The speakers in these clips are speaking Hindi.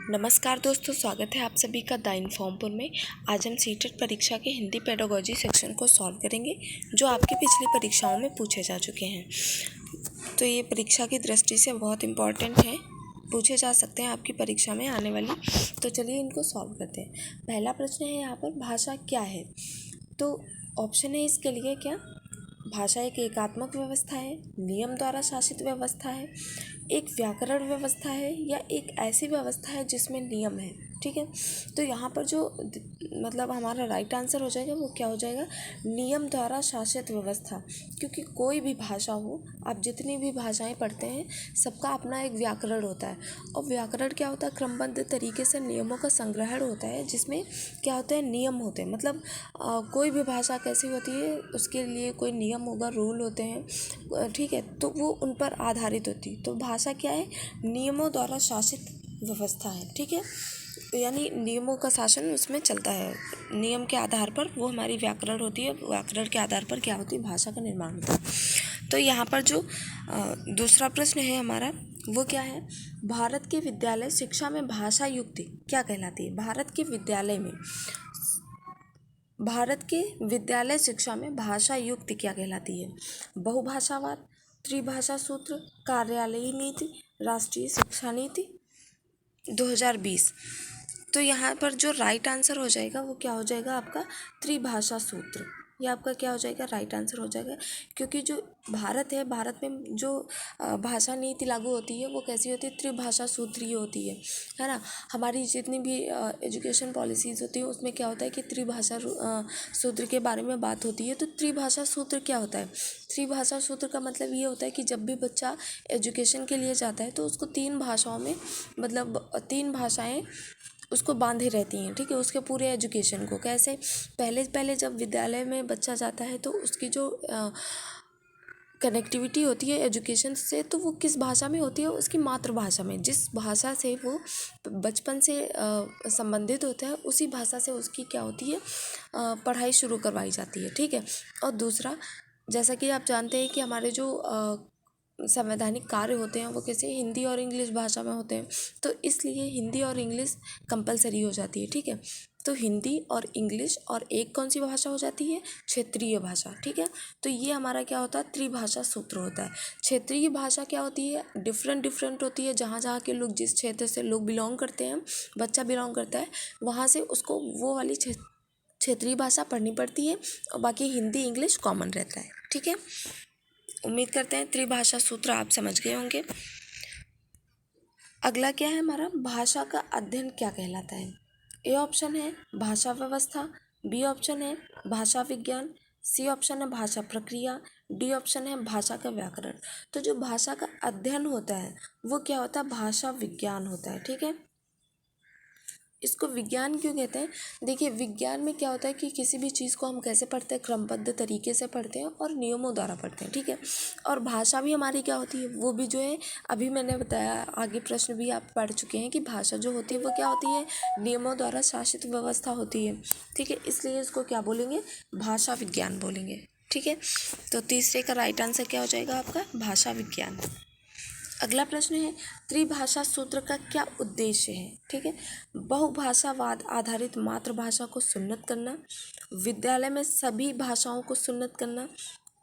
नमस्कार दोस्तों, स्वागत है आप सभी का द इन्फॉर्मपुर में। आज हम सीटेट परीक्षा के हिंदी पेडागोजी सेक्शन को सॉल्व करेंगे जो आपकी पिछली परीक्षाओं में पूछे जा चुके हैं। तो ये परीक्षा की दृष्टि से बहुत इम्पॉर्टेंट है, पूछे जा सकते हैं आपकी परीक्षा में आने वाली। तो चलिए इनको सॉल्व करते हैं। पहला प्रश्न है यहाँ पर, भाषा क्या है? तो ऑप्शन है इसके लिए क्या? भाषा एक एकात्मक व्यवस्था है, नियम द्वारा शासित व्यवस्था है, एक व्याकरण व्यवस्था है, या एक ऐसी व्यवस्था है जिसमें नियम है। ठीक है, तो यहाँ पर जो मतलब हमारा राइट आंसर हो जाएगा वो क्या हो जाएगा? नियम द्वारा शासित व्यवस्था। क्योंकि कोई भी भाषा हो, आप जितनी भी भाषाएं पढ़ते हैं, सबका अपना एक व्याकरण होता है। और व्याकरण क्या होता है? क्रमबद्ध तरीके से नियमों का संग्रहण होता है, जिसमें क्या होता है? नियम होते हैं। मतलब कोई भी भाषा कैसी होती है, उसके लिए कोई नियम होगा, रूल होते हैं। ठीक है, तो वो उन पर आधारित होती। तो भाषा क्या है? नियमों द्वारा शासित व्यवस्था है। ठीक है, यानी नियमों का शासन उसमें चलता है। नियम के आधार पर वो हमारी व्याकरण होती है, व्याकरण के आधार पर क्या होती है? भाषा का निर्माण होता है। तो यहाँ पर जो दूसरा प्रश्न है हमारा, वो क्या है? भारत के विद्यालय शिक्षा में भाषा युक्ति क्या कहलाती है? भारत के विद्यालय शिक्षा में भाषा युक्ति क्या कहलाती है? बहुभाषावाद, त्रिभाषा सूत्र, कार्यालयीय नीति, राष्ट्रीय शिक्षा नीति 2020। तो यहाँ पर जो राइट आंसर हो जाएगा वो क्या हो जाएगा आपका? त्रिभाषा सूत्र। ये आपका क्या हो जाएगा? राइट आंसर हो जाएगा। क्योंकि जो भारत है, भारत में जो भाषा नीति लागू होती है वो कैसी होती है? त्रिभाषा सूत्रीय होती है ना। हमारी जितनी भी एजुकेशन पॉलिसीज़ होती है उसमें क्या होता है कि त्रिभाषा सूत्र के बारे में बात होती है। तो त्रिभाषा सूत्र क्या होता है? त्रिभाषा सूत्र का मतलब ये होता है कि जब भी बच्चा एजुकेशन के लिए जाता है तो उसको 3 भाषाओं में, मतलब 3 भाषाएं उसको बांधे रहती हैं। ठीक है, उसके पूरे एजुकेशन को। कैसे? पहले जब विद्यालय में बच्चा जाता है तो उसकी जो कनेक्टिविटी होती है एजुकेशन से, तो वो किस भाषा में होती है? उसकी मातृभाषा में। जिस भाषा से वो बचपन से संबंधित होता है, उसी भाषा से उसकी क्या होती है? पढ़ाई शुरू करवाई जाती है। ठीक है, और दूसरा, जैसा कि आप जानते हैं कि हमारे जो संवैधानिक कार्य होते हैं वो कैसे? हिंदी और इंग्लिश भाषा में होते हैं। तो इसलिए हिंदी और इंग्लिश कंपलसरी हो जाती है। ठीक है, तो हिंदी और इंग्लिश और एक कौन सी भाषा हो जाती है? क्षेत्रीय भाषा। ठीक है, तो ये हमारा क्या होता है? त्रिभाषा सूत्र होता है। क्षेत्रीय भाषा क्या होती है? डिफरेंट होती है। जहाँ जहाँ के लोग, जिस क्षेत्र से लोग बिलोंग करते हैं, बच्चा बिलोंग करता है, वहाँ से उसको वो वाली क्षेत्रीय भाषा पढ़नी पड़ती है, और बाकी हिंदी इंग्लिश कॉमन रहता है। ठीक है, उम्मीद करते हैं त्रिभाषा सूत्र आप समझ गए होंगे। अगला क्या है हमारा? भाषा का अध्ययन क्या कहलाता है? ए ऑप्शन है भाषा व्यवस्था, बी ऑप्शन है भाषा विज्ञान, सी ऑप्शन है भाषा प्रक्रिया, डी ऑप्शन है भाषा का व्याकरण। तो जो भाषा का अध्ययन होता है वो क्या होता है? भाषा विज्ञान होता है। ठीक है, इसको विज्ञान क्यों कहते हैं? देखिए, विज्ञान में क्या होता है कि किसी भी चीज़ को हम कैसे पढ़ते हैं? क्रमबद्ध तरीके से पढ़ते हैं और नियमों द्वारा पढ़ते हैं। ठीक है, और भाषा भी हमारी क्या होती है? वो भी जो है, अभी मैंने बताया, आगे प्रश्न भी आप पढ़ चुके हैं कि भाषा जो होती है वो क्या होती है? नियमों द्वारा शासित व्यवस्था होती है। ठीक है, इसलिए इसको क्या बोलेंगे? भाषा विज्ञान बोलेंगे। ठीक है, तो तीसरे का राइट आंसर क्या हो जाएगा आपका? भाषा विज्ञान। अगला प्रश्न है, त्रिभाषा सूत्र का क्या उद्देश्य है? ठीक है, बहुभाषावाद आधारित मातृभाषा को सुन्नत करना, विद्यालय में सभी भाषाओं को सुन्नत करना,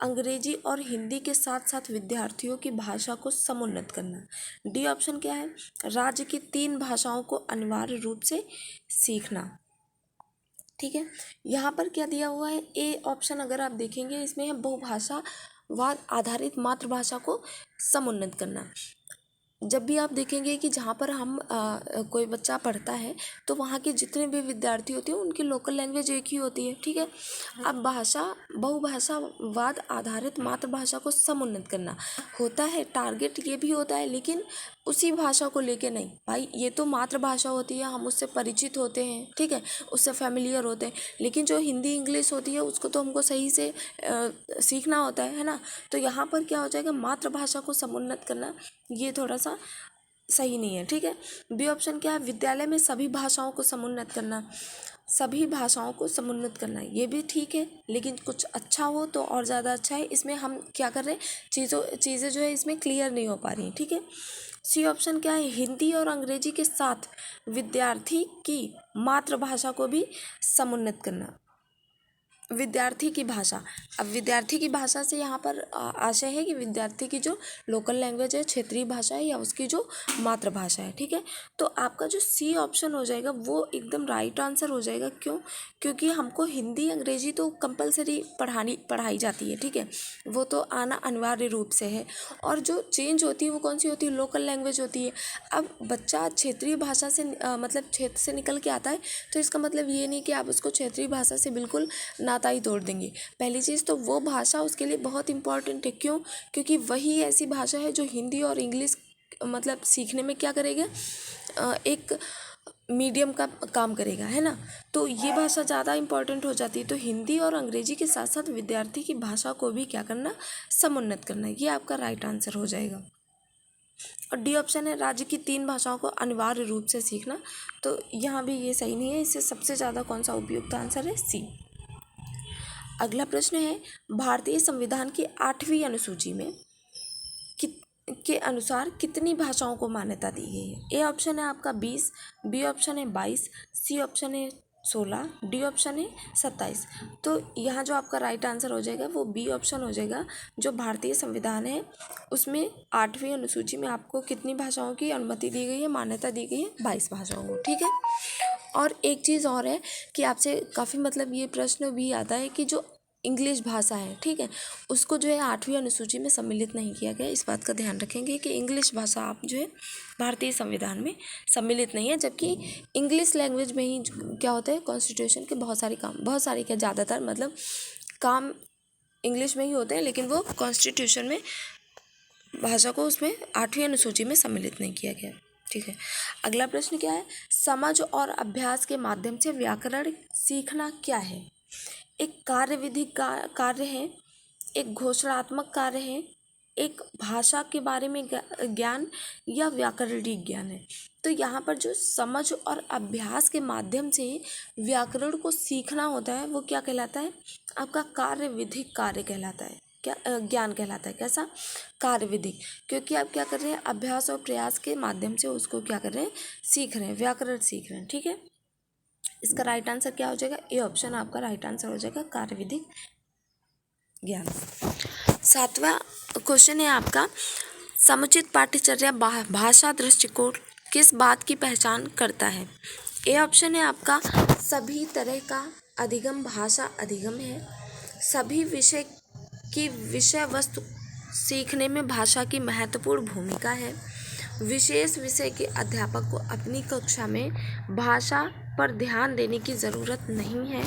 अंग्रेजी और हिंदी के साथ साथ विद्यार्थियों की भाषा को समुन्नत करना। डी ऑप्शन क्या है? राज्य की 3 भाषाओं को अनिवार्य रूप से सीखना। ठीक है, यहाँ पर क्या दिया हुआ है? ए ऑप्शन अगर आप देखेंगे, इसमें है बहुभाषावाद आधारित मातृभाषा को समुन्नत करना। जब भी आप देखेंगे कि जहाँ पर हम कोई बच्चा पढ़ता है तो वहाँ के जितने भी विद्यार्थी होते हैं उनकी लोकल लैंग्वेज एक ही होती है। ठीक है, अब बहुभाषावाद आधारित मातृभाषा को समुन्नत करना होता है, टारगेट ये भी होता है, लेकिन उसी भाषा को लेके नहीं। भाई, ये तो मातृभाषा होती है, हम उससे परिचित होते हैं। ठीक है, उससे फैमिलियर होते हैं, लेकिन जो हिंदी इंग्लिश होती है उसको तो हमको सही से सीखना होता है ना। तो यहाँ पर क्या हो जाएगा? मातृभाषा को समुन्नत करना, ये थोड़ा सा सही नहीं है। ठीक है, बी ऑप्शन क्या है? विद्यालय में सभी भाषाओं को समुन्नत करना। सभी भाषाओं को समुन्नत करना, ये भी ठीक है, लेकिन कुछ अच्छा हो तो और ज़्यादा अच्छा है। इसमें हम क्या कर रहे हैं? चीज़ें जो है इसमें क्लियर नहीं हो पा रही हैं। ठीक है, सी ऑप्शन क्या है, हिंदी और अंग्रेजी के साथ विद्यार्थी की मातृभाषा को भी समुन्नत करना। विद्यार्थी की भाषा, अब विद्यार्थी की भाषा से यहाँ पर आशय है कि विद्यार्थी की जो लोकल लैंग्वेज है, क्षेत्रीय भाषा है, या उसकी जो मातृभाषा है। ठीक है, तो आपका जो सी ऑप्शन हो जाएगा वो एकदम राइट आंसर हो जाएगा। क्यों? क्योंकि हमको हिंदी अंग्रेजी तो कंपलसरी पढ़ाई जाती है। ठीक है, वो तो आना अनिवार्य रूप से है, और जो चेंज होती है वो कौन सी होती है, लोकल लैंग्वेज होती है। अब बच्चा क्षेत्रीय भाषा से मतलब क्षेत्र से निकल के आता है, तो इसका मतलब ये नहीं कि आप उसको क्षेत्रीय भाषा से बिल्कुल नाता ही तोड़ देंगे। पहली चीज़ तो वो भाषा उसके लिए बहुत इंपॉर्टेंट है। क्यों? क्योंकि वही ऐसी भाषा है जो हिंदी और इंग्लिश मतलब सीखने में क्या करेगा, एक मीडियम का काम करेगा, है ना। तो ये भाषा ज़्यादा इंपॉर्टेंट हो जाती है। तो हिंदी और अंग्रेजी के साथ साथ विद्यार्थी की भाषा को भी क्या करना, समुन्नत करना। ये आपका राइट आंसर हो जाएगा। और डी ऑप्शन है, राज्य की 3 भाषाओं को अनिवार्य रूप से सीखना। तो यहाँ भी ये सही नहीं है। इससे सबसे ज़्यादा कौन सा उपयुक्त आंसर है, सी। अगला प्रश्न है, भारतीय संविधान की 8वीं अनुसूची में के अनुसार कितनी भाषाओं को मान्यता दी गई है। ए ऑप्शन है आपका 20, बी ऑप्शन है 22, सी ऑप्शन है 16, डी ऑप्शन है 27। तो यहाँ जो आपका राइट आंसर हो जाएगा वो बी ऑप्शन हो जाएगा। जो भारतीय संविधान है उसमें 8वीं अनुसूची में आपको कितनी भाषाओं की अनुमति दी गई है, मान्यता दी गई है, 22 भाषाओं को। ठीक है, और एक चीज़ और है कि आपसे काफ़ी मतलब ये प्रश्न भी आता है कि जो इंग्लिश भाषा है, ठीक है, उसको जो है 8वीं अनुसूची में सम्मिलित नहीं किया गया। इस बात का ध्यान रखेंगे कि इंग्लिश भाषा आप जो है भारतीय संविधान में सम्मिलित नहीं है, जबकि इंग्लिश लैंग्वेज में ही क्या होता है, कॉन्स्टिट्यूशन के बहुत सारे क्या ज़्यादातर मतलब काम इंग्लिश में ही होते हैं, लेकिन वो कॉन्स्टिट्यूशन में भाषा को उसमें 8वीं अनुसूची में सम्मिलित नहीं किया गया। ठीक है, अगला प्रश्न क्या है, समझ और अभ्यास के माध्यम से व्याकरण सीखना क्या है। एक कार्यविधि का कार्य है, एक घोषणात्मक कार्य है, एक भाषा के बारे में ज्ञान, या व्याकरणिक ज्ञान है। तो यहाँ पर जो समझ और अभ्यास के माध्यम से व्याकरण को सीखना होता है वो क्या कहलाता है, आपका कार्यविधिक कार्य कहलाता है। क्या ज्ञान कहलाता है, कैसा, कार्यविधि। क्योंकि आप क्या कर रहे हैं, अभ्यास और प्रयास के माध्यम से उसको क्या कर रहे हैं, सीख रहे हैं, व्याकरण सीख रहे हैं। ठीक है, इसका राइट आंसर क्या हो जाएगा, ए ऑप्शन आपका राइट आंसर हो जाएगा, कार्यविधिक ज्ञान। 7वां क्वेश्चन है आपका, समुचित पाठ्यचर्या भाषा दृष्टिकोण किस बात की पहचान करता है। ए ऑप्शन है आपका, सभी तरह का अधिगम भाषा अधिगम है, सभी विषय की विषय वस्तु सीखने में भाषा की महत्वपूर्ण भूमिका है, विशेष विषय के अध्यापक को अपनी कक्षा में भाषा पर ध्यान देने की ज़रूरत नहीं है,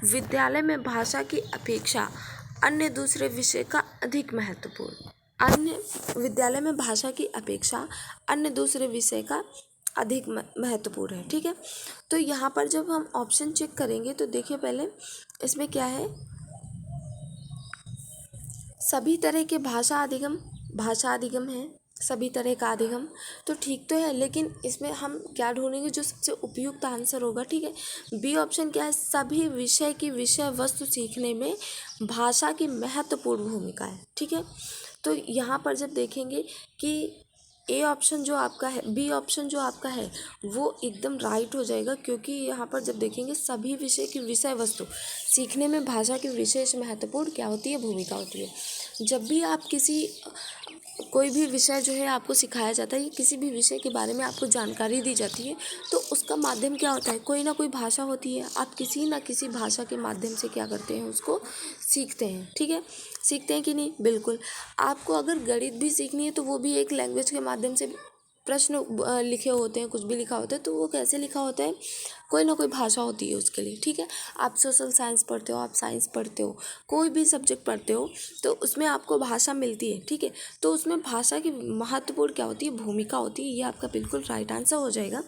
विद्यालय में भाषा की अपेक्षा अन्य दूसरे विषय का अधिक महत्वपूर्ण है। ठीक है, तो यहाँ पर जब हम ऑप्शन चेक करेंगे तो देखिए पहले इसमें क्या है, सभी तरह के भाषा अधिगम है, सभी तरह का अधिगम, तो ठीक तो है, लेकिन इसमें हम क्या ढूंढेंगे, जो सबसे उपयुक्त आंसर होगा। ठीक है, बी ऑप्शन क्या है, सभी विषय की विषय वस्तु सीखने में भाषा की महत्वपूर्ण भूमिका है। ठीक है, तो यहाँ पर जब देखेंगे कि ए ऑप्शन जो आपका है, बी ऑप्शन जो आपका है वो एकदम राइट हो जाएगा, क्योंकि यहाँ पर जब देखेंगे सभी विषय की विषय वस्तु सीखने में भाषा की विशेष महत्वपूर्ण क्या होती है, भूमिका होती है। जब भी आप कोई भी विषय जो है आपको सिखाया जाता है, किसी भी विषय के बारे में आपको जानकारी दी जाती है, तो उसका माध्यम क्या होता है, कोई ना कोई भाषा होती है। आप किसी ना किसी भाषा के माध्यम से क्या करते हैं, उसको सीखते हैं। ठीक है, सीखते हैं कि नहीं, बिल्कुल। आपको अगर गणित भी सीखनी है तो वो भी एक लैंग्वेज के माध्यम से प्रश्न लिखे होते हैं, कुछ भी लिखा होता है, तो वो कैसे लिखा होता है, कोई ना कोई भाषा होती है उसके लिए। ठीक है, आप सोशल साइंस पढ़ते हो, आप साइंस पढ़ते हो, कोई भी सब्जेक्ट पढ़ते हो, तो उसमें आपको भाषा मिलती है। ठीक है, तो उसमें भाषा की महत्वपूर्ण क्या होती है, भूमिका होती है। ये आपका बिल्कुल राइट आंसर हो जाएगा।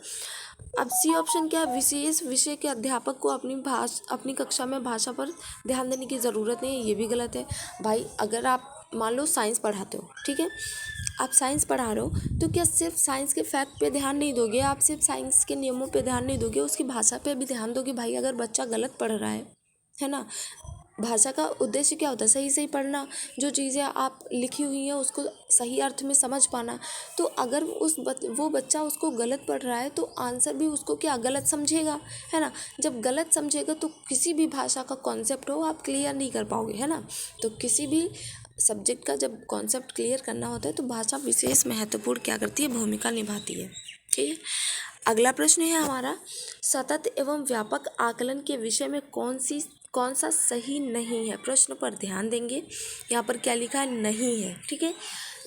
अब सी ऑप्शन क्या है, विशेष विषय के अध्यापक को अपनी कक्षा में भाषा पर ध्यान देने की ज़रूरत नहीं है, ये भी गलत है। भाई अगर आप मान लो साइंस पढ़ाते हो, ठीक है, आप साइंस पढ़ा रहे हो, तो क्या सिर्फ साइंस के फैक्ट पे ध्यान नहीं दोगे, आप सिर्फ साइंस के नियमों पे ध्यान नहीं दोगे, उसकी भाषा पे भी ध्यान दोगे। भाई अगर बच्चा गलत पढ़ रहा है ना, भाषा का उद्देश्य क्या होता है? सही सही पढ़ना, जो चीज़ें आप लिखी हुई हैं उसको सही अर्थ में समझ पाना। तो अगर वो बच्चा उसको गलत पढ़ रहा है तो आंसर भी उसको क्या गलत समझेगा, है ना। जब गलत समझेगा तो किसी भी भाषा का कॉन्सेप्ट हो आप क्लियर नहीं कर पाओगे, है ना। तो किसी भी सब्जेक्ट का जब कॉन्सेप्ट क्लियर करना होता है तो भाषा विशेष महत्वपूर्ण क्या करती है, भूमिका निभाती है। ठीक है, अगला प्रश्न है हमारा, सतत एवं व्यापक आकलन के विषय में कौन सा सही नहीं है। प्रश्न पर ध्यान देंगे, यहाँ पर क्या लिखा है, नहीं है। ठीक है,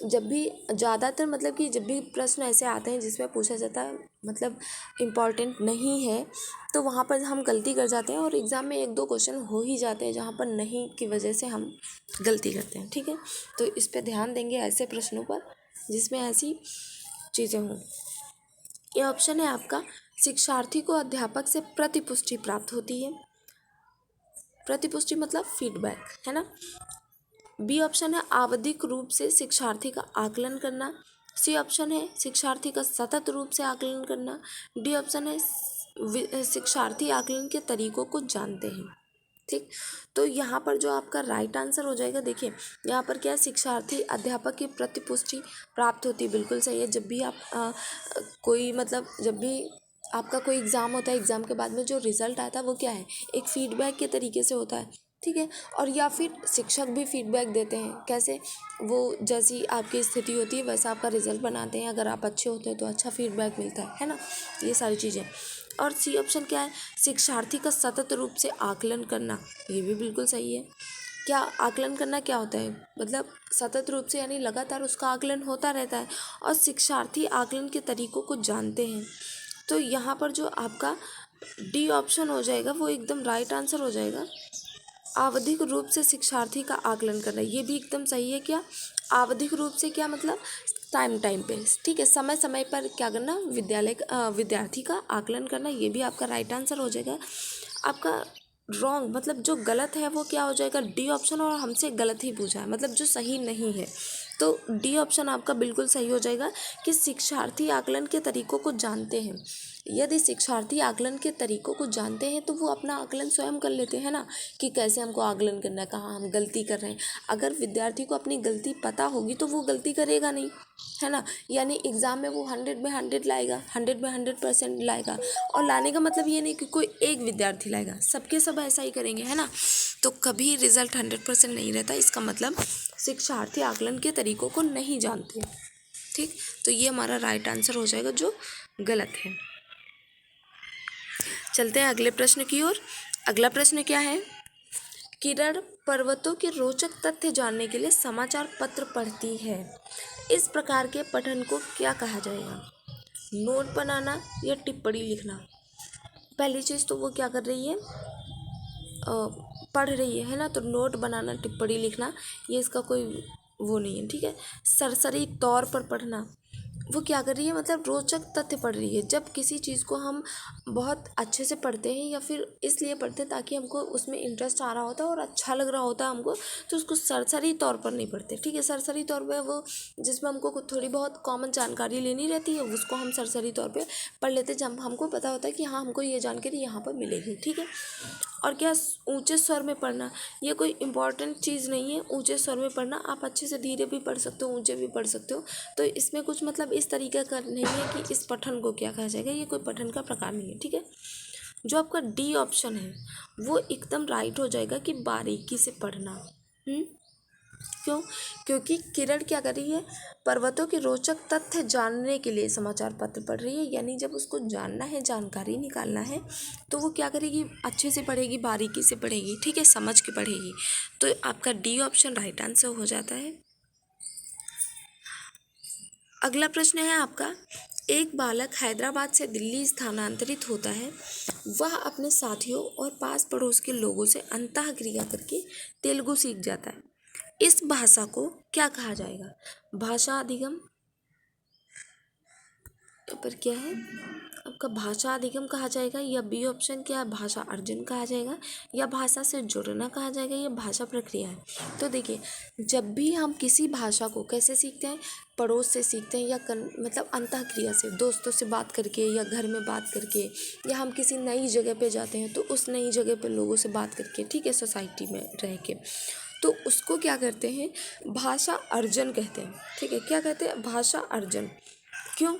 जब भी ज़्यादातर मतलब कि जब भी प्रश्न ऐसे आते हैं जिसमें पूछा जाता है मतलब इम्पॉर्टेंट नहीं है, तो वहाँ पर हम गलती कर जाते हैं और एग्ज़ाम में 1-2 क्वेश्चन हो ही जाते हैं जहाँ पर नहीं की वजह से हम गलती करते हैं। ठीक है, तो इस पर ध्यान देंगे ऐसे प्रश्नों पर जिसमें ऐसी चीज़ें हों। ये ऑप्शन है आपका, शिक्षार्थी को अध्यापक से प्रतिपुष्टि प्राप्त होती है। प्रतिपुष्टि मतलब फीडबैक, है ना। बी ऑप्शन है आवधिक रूप से शिक्षार्थी का आकलन करना। सी ऑप्शन है शिक्षार्थी का सतत रूप से आकलन करना। डी ऑप्शन है शिक्षार्थी आकलन के तरीकों को जानते हैं। ठीक, तो यहाँ पर जो आपका राइट आंसर हो जाएगा, देखिए यहाँ पर क्या है, शिक्षार्थी अध्यापक की प्रतिपुष्टि प्राप्त होती है, बिल्कुल सही है। जब भी आप कोई मतलब जब भी आपका कोई एग्ज़ाम होता है, एग्ज़ाम के बाद में जो रिज़ल्ट आता है वो क्या है, एक फीडबैक के तरीके से होता है। ठीक है, और या फिर शिक्षक भी फीडबैक देते हैं, कैसे, वो जैसी आपकी स्थिति होती है वैसा आपका रिज़ल्ट बनाते हैं। अगर आप अच्छे होते हैं तो अच्छा फीडबैक मिलता है ना, ये सारी चीज़ें। और सी ऑप्शन क्या है, शिक्षार्थी का सतत रूप से आकलन करना, ये भी बिल्कुल सही है। क्या आकलन करना क्या होता है, मतलब सतत रूप से यानी लगातार उसका आकलन होता रहता है, और शिक्षार्थी आकलन के तरीकों को जानते हैं। तो यहाँ पर जो आपका डी ऑप्शन हो जाएगा वो एकदम राइट आंसर हो जाएगा। आवधिक रूप से शिक्षार्थी का आकलन करना, ये भी एकदम सही है। क्या आवधिक रूप से, क्या मतलब टाइम पे, ठीक है, समय समय पर क्या करना, विद्यार्थी का आकलन करना, ये भी आपका राइट आंसर हो जाएगा। आपका रॉन्ग मतलब जो गलत है वो क्या हो जाएगा, डी ऑप्शन, और हमसे गलत ही पूछा है मतलब जो सही नहीं है, तो डी ऑप्शन आपका बिल्कुल सही हो जाएगा कि शिक्षार्थी आकलन के तरीकों को जानते हैं। यदि शिक्षार्थी आकलन के तरीकों को जानते हैं तो वो अपना आकलन स्वयं कर लेते हैं ना, कि कैसे हमको आकलन करना है, कहाँ हम गलती कर रहे हैं। अगर विद्यार्थी को अपनी गलती पता होगी तो वो गलती करेगा नहीं, है ना। यानी एग्ज़ाम में वो 100 में 100 लाएगा, 100 में 100% लाएगा। और लाने का मतलब ये नहीं कि कोई एक विद्यार्थी लाएगा, सबके सब ऐसा ही करेंगे, है ना। तो कभी रिजल्ट 100% नहीं रहता, इसका मतलब शिक्षार्थी आकलन के तरीकों को नहीं जानते। ठीक, तो ये हमारा राइट आंसर हो जाएगा जो गलत है। चलते हैं अगले प्रश्न की ओर। अगला प्रश्न क्या है, किरण पर्वतों के रोचक तथ्य जानने के लिए समाचार पत्र पढ़ती है। इस प्रकार के पठन को क्या कहा जाएगा, नोट बनाना या टिप्पणी लिखना। पहली चीज़ तो वो क्या कर रही है, पढ़ रही है ना, तो नोट बनाना टिप्पणी लिखना ये इसका कोई वो नहीं है। ठीक है, सरसरी तौर पर पढ़ना, वो क्या कर रही है, मतलब रोचक तथ्य पढ़ रही है। जब किसी चीज़ को हम बहुत अच्छे से पढ़ते हैं या फिर इसलिए पढ़ते हैं ताकि हमको उसमें इंटरेस्ट आ रहा होता है और अच्छा लग रहा होता है हमको, तो उसको सरसरी तौर पर नहीं पढ़ते। ठीक है, सरसरी तौर पे वो जिसमें हमको थोड़ी बहुत कॉमन जानकारी लेनी रहती है उसको हम सरसरी तौर पे पढ़ लेते हैं, जब हमको पता होता है कि हाँ हमको ये जानकारी यहाँ पर मिलेगी। ठीक है, और क्या, ऊंचे स्वर में पढ़ना, ये कोई इम्पॉर्टेंट चीज़ नहीं है। ऊंचे स्वर में पढ़ना, आप अच्छे से धीरे भी पढ़ सकते हो, ऊंचे भी पढ़ सकते हो। तो इसमें कुछ मतलब इस तरीके का नहीं है कि इस पठन को क्या कहा जाएगा, ये कोई पठन का प्रकार नहीं है। ठीक है, जो आपका डी ऑप्शन है वो एकदम राइट हो जाएगा कि बारीकी से पढ़ना। क्यों, क्योंकि किरण क्या कर रही है, पर्वतों के रोचक तथ्य जानने के लिए समाचार पत्र पढ़ रही है। यानी जब उसको जानना है, जानकारी निकालना है, तो वो क्या करेगी, अच्छे से पढ़ेगी, बारीकी से पढ़ेगी। ठीक है, समझ के पढ़ेगी। तो आपका डी ऑप्शन राइट आंसर हो जाता है। अगला प्रश्न है आपका, एक बालक हैदराबाद से दिल्ली स्थानांतरित होता है। वह अपने साथियों और पास पड़ोस के लोगों से अंतःक्रिया करके तेलुगु सीख जाता है। इस भाषा को क्या कहा जाएगा, भाषा अधिगम, पर क्या है आपका आपका भाषा अधिगम कहा जाएगा, या बी ऑप्शन क्या है, भाषा अर्जन कहा जाएगा, या भाषा से जुड़ना कहा जाएगा, या भाषा प्रक्रिया है। तो देखिए, जब भी हम किसी भाषा को कैसे सीखते हैं, पड़ोस से सीखते हैं, या मतलब अंतःक्रिया से, दोस्तों से बात करके, या घर में बात करके, या हम किसी नई जगह पे जाते हैं तो उस नई जगह पे लोगों से बात करके, ठीक है, सोसाइटी में रह के, तो उसको क्या करते हैं, भाषा अर्जन कहते हैं। ठीक है, क्या कहते हैं, भाषा अर्जन। क्यों?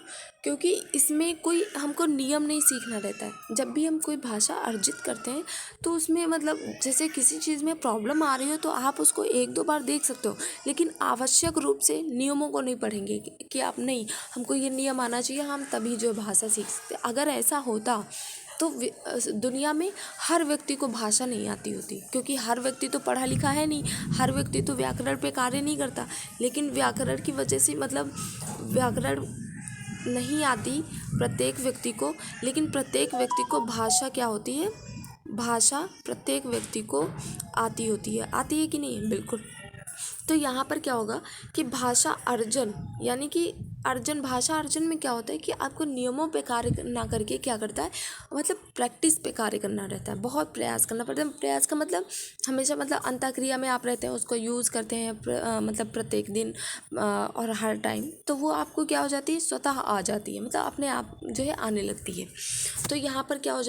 क्योंकि इसमें कोई हमको नियम नहीं सीखना रहता है। जब भी हम कोई भाषा अर्जित करते हैं तो उसमें मतलब जैसे किसी चीज़ में प्रॉब्लम आ रही हो तो आप उसको एक दो बार देख सकते हो, लेकिन आवश्यक रूप से नियमों को नहीं पढ़ेंगे कि आप नहीं, हमको ये नियम आना चाहिए, हम तभी जो भाषा सीख सकते। अगर ऐसा होता तो दुनिया में हर व्यक्ति को भाषा नहीं आती होती, क्योंकि हर व्यक्ति तो पढ़ा लिखा है नहीं, हर व्यक्ति तो व्याकरण पे कार्य नहीं करता। लेकिन व्याकरण की वजह से मतलब व्याकरण नहीं आती प्रत्येक व्यक्ति को, लेकिन प्रत्येक व्यक्ति को भाषा क्या होती है, भाषा प्रत्येक व्यक्ति को आती है कि नहीं, बिल्कुल। तो यहाँ पर क्या होगा कि भाषा अर्जन, यानी कि अर्जन, भाषा अर्जन में क्या होता है कि आपको नियमों पे कार्य ना करके क्या करता है, मतलब प्रैक्टिस पे कार्य करना रहता है, बहुत प्रयास करना पड़ता है। प्रयास का मतलब हमेशा मतलब अंतःक्रिया में आप रहते हैं, उसको यूज़ करते हैं मतलब प्रत्येक दिन और हर टाइम, तो वो आपको क्या हो जाती है, स्वतः आ जाती है, मतलब अपने आप जो है आने लगती है। तो यहाँ पर क्या हो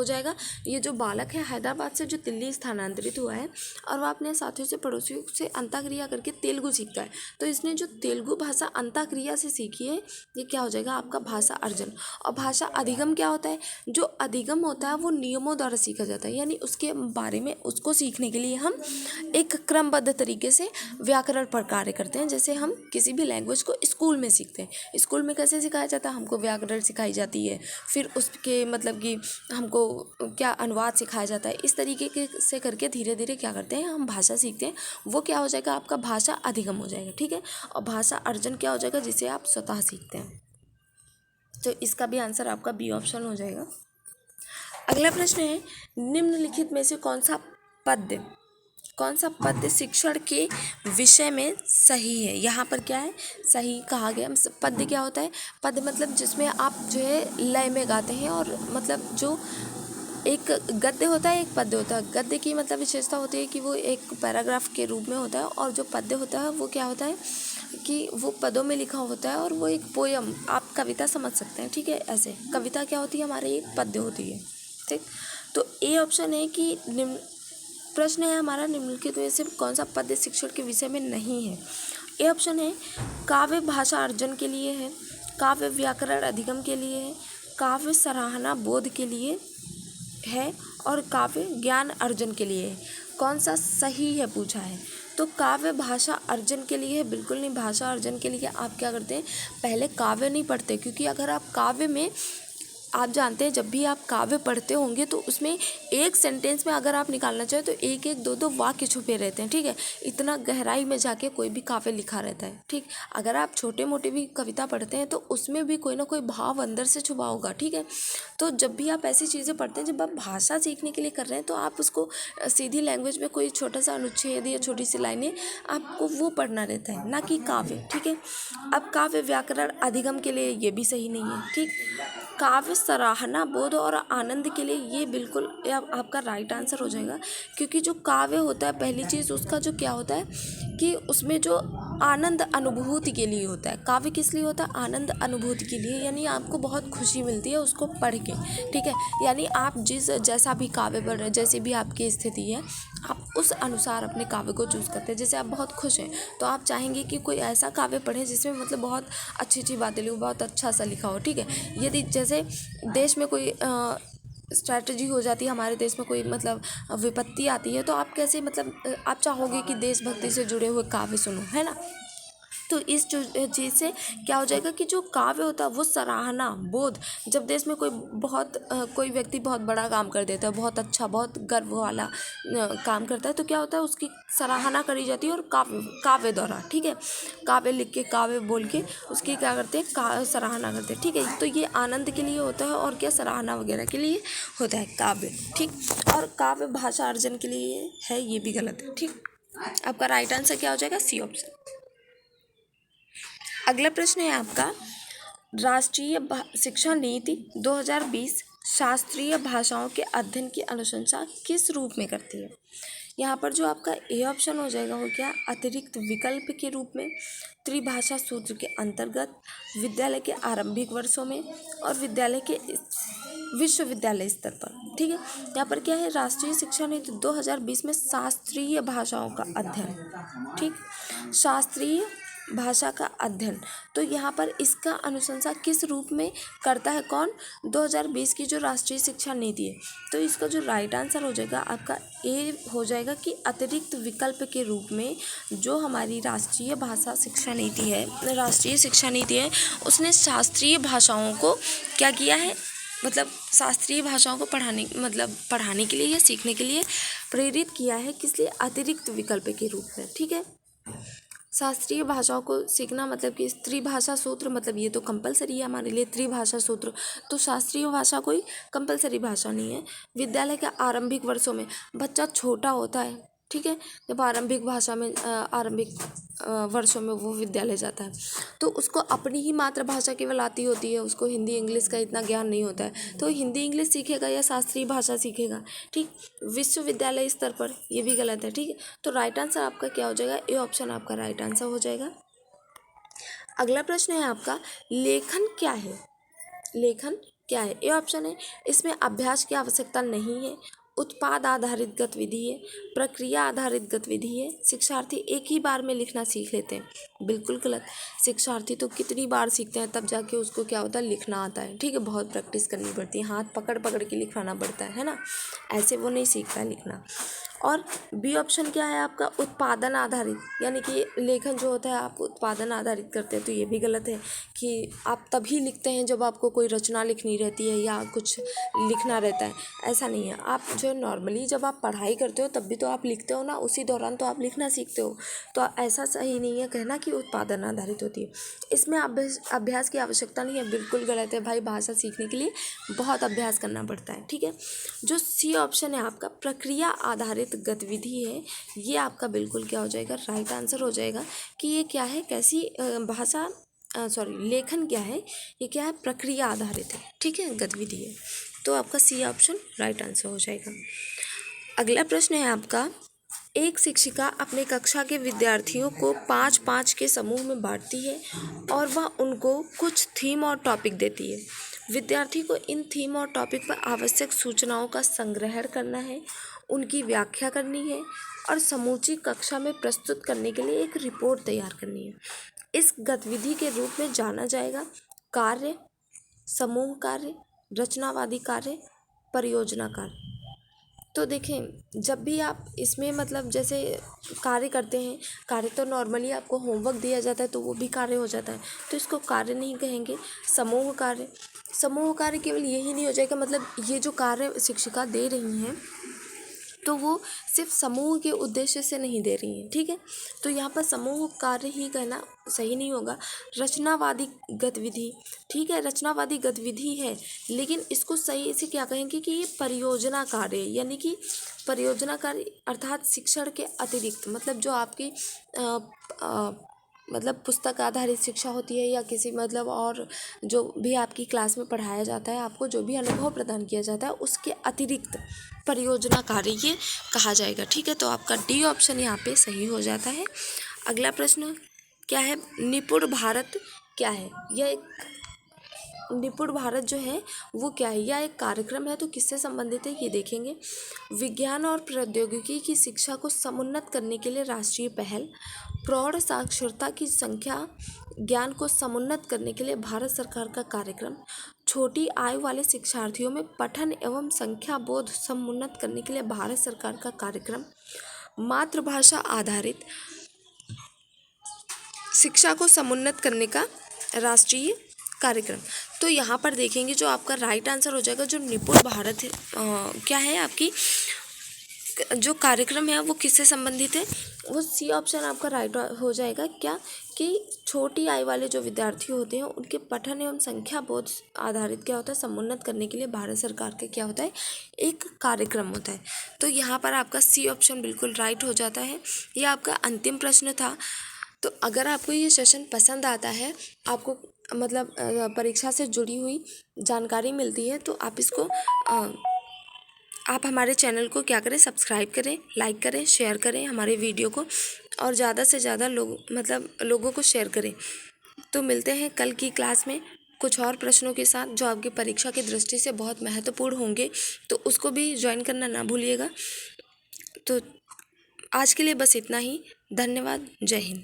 जाएगा, ये जो बालक है हैदराबाद से जो दिल्ली स्थानांतरित हुआ है और वह अपने साथियों से पड़ोसियों से अंतःक्रिया करके तेलुगु सीखता है, तो इसने जो तेलुगु भाषा अंतःक्रिया से सीखी है, ये क्या हो जाएगा आपका भाषा अर्जन। और भाषा अधिगम क्या होता है, जो अधिगम होता है वो नियमों द्वारा सीखा जाता है, यानी उसके बारे में उसको सीखने के लिए हम एक क्रमबद्ध तरीके से व्याकरण पर कार्य करते हैं। जैसे हम किसी भी लैंग्वेज को स्कूल में सीखते हैं, स्कूल में कैसे सिखाया जाता है, हमको व्याकरण सिखाई जाती है, फिर उसके मतलब कि हमको क्या अनुवाद सिखाया जाता है, इस तरीके के से करके धीरे धीरे क्या करते हैं हम भाषा सीखते हैं। वो क्या हो जाएगा आपका भाषा अधिगम हो जाएगा, ठीक है। और भाषा अर्जन क्या हो जाएगा, जिसे आप स्वतः सीखते हैं। तो इसका भी आंसर आपका बी ऑप्शन हो जाएगा। अगला प्रश्न है, निम्नलिखित में से कौन सा पद्य शिक्षण के विषय में सही है। यहाँ पर क्या है, सही कहा गया। पद्य क्या होता है, पद्य मतलब जिसमें आप जो है लय में गाते हैं, और मतलब जो एक गद्य होता है, एक पद्य होता है। गद्य की मतलब विशेषता होती है कि वो एक पैराग्राफ के रूप में होता है, और जो पद्य होता है वो क्या होता है कि वो पदों में लिखा होता है, और वो एक पोयम, आप कविता समझ सकते हैं, ठीक है। ऐसे कविता क्या होती है, हमारी एक पद्य होती है, ठीक। तो ए ऑप्शन है कि प्रश्न है हमारा, निम्नलिखित में से कौन सा पद्य शिक्षण के विषय में नहीं है। ए ऑप्शन है काव्य भाषा अर्जन के लिए है, काव्य व्याकरण अधिगम के लिए है, काव्य सराहना बोध के लिए है, और काव्य ज्ञान अर्जन के लिए है। कौन सा सही है पूछा है, तो काव्य भाषा अर्जन के लिए है, बिल्कुल नहीं। भाषा अर्जन के लिए आप क्या करते हैं, पहले काव्य नहीं पढ़ते, क्योंकि अगर आप काव्य में, आप जानते हैं जब भी आप काव्य पढ़ते होंगे तो उसमें एक सेंटेंस में अगर आप निकालना चाहें तो एक एक दो दो वाक्य छुपे रहते हैं, ठीक है। इतना गहराई में जाके कोई भी काव्य लिखा रहता है, ठीक। अगर आप छोटे मोटे भी कविता पढ़ते हैं तो उसमें भी कोई ना कोई भाव अंदर से छुपा होगा, ठीक है। तो जब भी आप ऐसी चीज़ें पढ़ते हैं, जब आप भाषा सीखने के लिए कर रहे हैं, तो आप उसको सीधी लैंग्वेज में कोई छोटा सा अनुच्छेद या छोटी सी लाइनें आपको वो पढ़ना रहता है, ना कि काव्य, ठीक है। अब काव्य व्याकरण अधिगम के लिए ये भी सही नहीं है, ठीक। काव्य सराहना बोध और आनंद के लिए ये बिल्कुल आपका राइट आंसर हो जाएगा, क्योंकि जो काव्य होता है, पहली चीज़ उसका जो क्या होता है कि उसमें जो आनंद अनुभूति के लिए होता है। काव्य किस लिए होता है, आनंद अनुभूति के लिए, यानी आपको बहुत खुशी मिलती है उसको पढ़ के, ठीक है। यानी आप जैसा भी काव्य पढ़ रहे हैं, जैसी भी आपकी स्थिति है, आप उस अनुसार अपने काव्य को चूज़ करते हैं। जैसे आप बहुत खुश हैं तो आप चाहेंगे कि कोई ऐसा काव्य पढ़ें जिसमें मतलब बहुत अच्छी अच्छी बातें लिखो, बहुत अच्छा सा लिखा हो, ठीक है। यदि जैसे देश में कोई स्ट्रैटेजी हो जाती है, हमारे देश में कोई मतलब विपत्ति आती है, तो आप कैसे मतलब आप चाहोगे कि देशभक्ति से जुड़े हुए काव्य सुनो, है ना। तो इस चीज़ से क्या हो जाएगा कि जो काव्य होता है वो सराहना बोध, जब देश में कोई व्यक्ति बहुत बड़ा काम कर देता है, बहुत अच्छा, बहुत गर्व वाला काम करता है, तो क्या होता है उसकी सराहना करी जाती है, और काव्य द्वारा, ठीक है। काव्य लिख के, काव्य बोल के उसकी क्या करते हैं, सराहना करते हैं, ठीक है। तो ये आनंद के लिए होता है, और क्या सराहना वगैरह के लिए होता है काव्य, ठीक। और काव्य भाषा अर्जन के लिए है, ये भी गलत है, ठीक। आपका राइट आंसर क्या हो जाएगा, सी ऑप्शन। अगला प्रश्न है आपका, राष्ट्रीय शिक्षा नीति 2020 शास्त्रीय भाषाओं के अध्ययन की अनुशंसा किस रूप में करती है? यहाँ पर जो आपका ए ऑप्शन हो जाएगा वो क्या, अतिरिक्त विकल्प के रूप में, त्रिभाषा सूत्र के अंतर्गत, विद्यालय के आरंभिक वर्षों में और विद्यालय के विश्वविद्यालय स्तर पर। ठीक है, यहाँ पर क्या है, राष्ट्रीय शिक्षा नीति 2020 में शास्त्रीय भाषाओं का अध्ययन, ठीक, शास्त्रीय भाषा का अध्ययन, तो यहाँ पर इसका अनुशंसा किस रूप में करता है कौन, 2020 की जो राष्ट्रीय शिक्षा नीति है। तो इसका जो राइट आंसर हो जाएगा आपका ए हो जाएगा कि अतिरिक्त विकल्प के रूप में जो हमारी राष्ट्रीय भाषा शिक्षा नीति है, राष्ट्रीय शिक्षा नीति है, उसने शास्त्रीय भाषाओं को क्या किया है, मतलब शास्त्रीय भाषाओं को पढ़ाने के लिए या सीखने के लिए प्रेरित किया है, किस लिए, अतिरिक्त विकल्प के रूप में। ठीक है, शास्त्रीय भाषाओं को सीखना मतलब कि त्रिभाषा सूत्र, मतलब ये तो कंपलसरी है हमारे लिए त्रिभाषा सूत्र, तो शास्त्रीय भाषा कोई कंपलसरी भाषा नहीं है। विद्यालय के आरंभिक वर्षों में बच्चा छोटा होता है, ठीक है, जब आरंभिक वर्षों में वो विद्यालय जाता है तो उसको अपनी ही मातृभाषा केवल आती होती है, उसको हिंदी इंग्लिश का इतना ज्ञान नहीं होता है, तो हिंदी इंग्लिश सीखेगा या शास्त्रीय भाषा सीखेगा। ठीक, विश्वविद्यालय स्तर पर ये भी गलत है। ठीक है, तो राइट आंसर आपका क्या हो जाएगा, ए ऑप्शन आपका राइट आंसर हो जाएगा। अगला प्रश्न है आपका, लेखन क्या है, लेखन क्या है, ए ऑप्शन है, इसमें अभ्यास की आवश्यकता नहीं है, उत्पाद आधारित गतिविधि है, प्रक्रिया आधारित गतिविधि है, शिक्षार्थी एक ही बार में लिखना सीख लेते हैं। बिल्कुल गलत, शिक्षार्थी तो कितनी बार सीखते हैं तब जाके उसको क्या होता है, लिखना आता है। ठीक है, बहुत प्रैक्टिस करनी पड़ती है, हाथ पकड़ पकड़ के लिखवाना पड़ता है ना, ऐसे वो नहीं सीखता है लिखना। और बी ऑप्शन क्या है आपका, उत्पादन आधारित, यानी कि लेखन जो होता है आप उत्पादन आधारित करते हैं, तो ये भी गलत है कि आप तभी लिखते हैं जब आपको कोई रचना लिखनी रहती है या कुछ लिखना रहता है, ऐसा नहीं है। आप जो नॉर्मली जब आप पढ़ाई करते हो तब भी तो आप लिखते हो ना, उसी दौरान तो आप लिखना सीखते हो, तो ऐसा सही नहीं है कहना कि उत्पादन आधारित होती है। इसमें अभ्यास की आवश्यकता नहीं है, बिल्कुल गलत है भाई, भाषा सीखने के लिए बहुत अभ्यास करना पड़ता है। ठीक है, जो सी ऑप्शन है आपका प्रक्रिया आधारित गतिविधि है, ये आपका बिल्कुल क्या हो जाएगा, राइट आंसर हो जाएगा कि ये क्या है, कैसी लेखन क्या है, ये क्या है, प्रक्रिया आधारित है। ठीक है, गतिविधि है, तो आपका सी ऑप्शन राइट आंसर हो जाएगा। अगला प्रश्न है आपका, एक शिक्षिका अपने कक्षा के विद्यार्थियों को 5-5 के समूह में बांटती है और वह उनको कुछ थीम और टॉपिक देती है। विद्यार्थी को इन थीम और टॉपिक पर आवश्यक सूचनाओं का संग्रहण करना है, उनकी व्याख्या करनी है और समूची कक्षा में प्रस्तुत करने के लिए एक रिपोर्ट तैयार करनी है। इस गतिविधि के रूप में जाना जाएगा कार्य, समूह कार्य, रचनावादी कार्य, परियोजना कार्य। तो देखें, जब भी आप इसमें मतलब जैसे कार्य करते हैं, कार्य तो नॉर्मली आपको होमवर्क दिया जाता है तो वो भी कार्य हो जाता है, तो इसको कार्य नहीं कहेंगे, समूह कार्य। समूह कार्य केवल यही नहीं हो जाएगा, मतलब ये जो कार्य शिक्षिका दे रही हैं तो वो सिर्फ समूह के उद्देश्य से नहीं दे रही हैं। ठीक है, तो यहाँ पर समूह कार्य ही कहना सही नहीं होगा, रचनावादी गतिविधि। ठीक है, रचनावादी गतिविधि है, लेकिन इसको सही से क्या कहेंगे कि ये परियोजना कार्य, यानी कि परियोजना कार्य अर्थात शिक्षण के अतिरिक्त, मतलब जो आपकी मतलब पुस्तक आधारित शिक्षा होती है या किसी मतलब और जो भी आपकी क्लास में पढ़ाया जाता है, आपको जो भी अनुभव प्रदान किया जाता है उसके अतिरिक्त परियोजना कार्य ये कहा जाएगा। ठीक है, तो आपका डी ऑप्शन यहाँ पे सही हो जाता है। अगला प्रश्न क्या है, निपुण भारत क्या है, यह एक निपुण भारत जो है वो क्या है, यह एक कार्यक्रम है, तो किससे संबंधित है ये देखेंगे। विज्ञान और प्रौद्योगिकी की शिक्षा को समुन्नत करने के लिए राष्ट्रीय पहल, प्रौढ़ साक्षरता की संख्या ज्ञान को समुन्नत करने के लिए भारत सरकार का कार्यक्रम, छोटी आयु वाले शिक्षार्थियों में पठन एवं संख्या बोध समुन्नत करने के लिए भारत सरकार का कार्यक्रम, मातृभाषा आधारित शिक्षा को समुन्नत करने का राष्ट्रीय कार्यक्रम। तो यहाँ पर देखेंगे जो आपका राइट आंसर हो जाएगा, जो निपुण भारत है क्या है आपकी जो कार्यक्रम है वो किससे संबंधित है, वो सी ऑप्शन आपका राइट हो जाएगा। क्या कि छोटी आयु वाले जो विद्यार्थी होते हैं उनके पठन एवं संख्या बोध आधारित क्या होता है, समुन्नत करने के लिए भारत सरकार का क्या होता है, एक कार्यक्रम होता है। तो यहाँ पर आपका सी ऑप्शन बिल्कुल राइट हो जाता है। यह आपका अंतिम प्रश्न था तो अगर आपको ये सेशन पसंद आता है, आपको मतलब परीक्षा से जुड़ी हुई जानकारी मिलती है, तो आप इसको आप हमारे चैनल को क्या करें, सब्सक्राइब करें, लाइक करें, शेयर करें हमारे वीडियो को, और ज़्यादा से ज़्यादा लोगों को शेयर करें। तो मिलते हैं कल की क्लास में कुछ और प्रश्नों के साथ जो आपकी परीक्षा की दृष्टि से बहुत महत्वपूर्ण होंगे, तो उसको भी ज्वाइन करना ना भूलिएगा। तो आज के लिए बस इतना ही। धन्यवाद। जय हिंद।